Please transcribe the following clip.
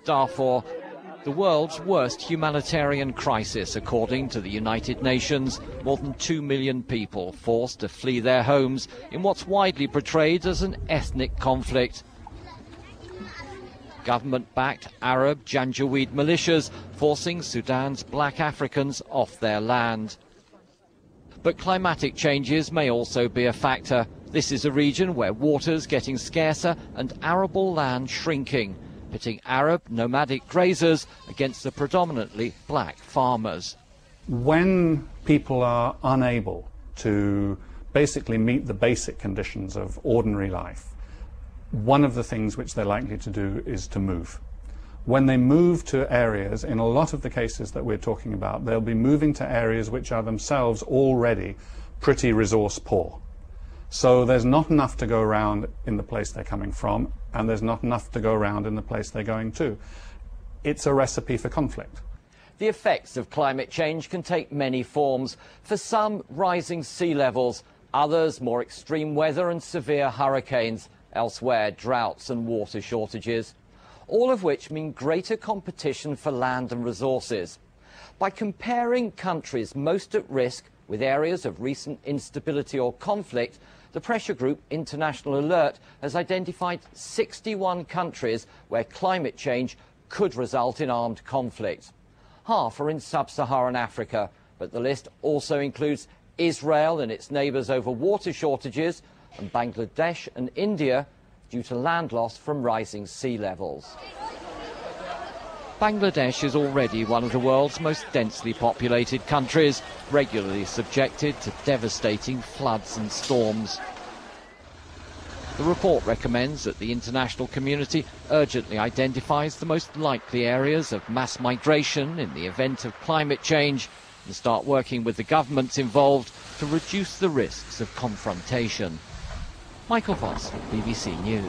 Darfur, the world's worst humanitarian crisis, according to the United Nations. More than 2 million people forced to flee their homes in what's widely portrayed as an ethnic conflict. Government-backed Arab Janjaweed militias forcing Sudan's black Africans off their land. But climatic changes may also be a factor. This is a region where water's getting scarcer and arable land shrinking, pitting Arab nomadic grazers against the predominantly black farmers. When people are unable to basically meet the basic conditions of ordinary life, one of the things which they're likely to do is to move. When they move to areas, in a lot of the cases that we're talking about, they'll be moving to areas which are themselves already pretty resource poor. So there's not enough to go around in the place they're coming from, and there's not enough to go around in the place they're going to. It's a recipe for conflict. The effects of climate change can take many forms. For some, rising sea levels, others more extreme weather and severe hurricanes, elsewhere droughts and water shortages, all of which mean greater competition for land and resources. By comparing countries most at risk with areas of recent instability or conflict, the pressure group International Alert has identified 61 countries where climate change could result in armed conflict. Half are in sub-Saharan Africa, but the list also includes Israel and its neighbours over water shortages, and Bangladesh and India due to land loss from rising sea levels. Bangladesh is already one of the world's most densely populated countries, regularly subjected to devastating floods and storms. The report recommends that the international community urgently identifies the most likely areas of mass migration in the event of climate change and start working with the governments involved to reduce the risks of confrontation. Michael Voss, BBC News.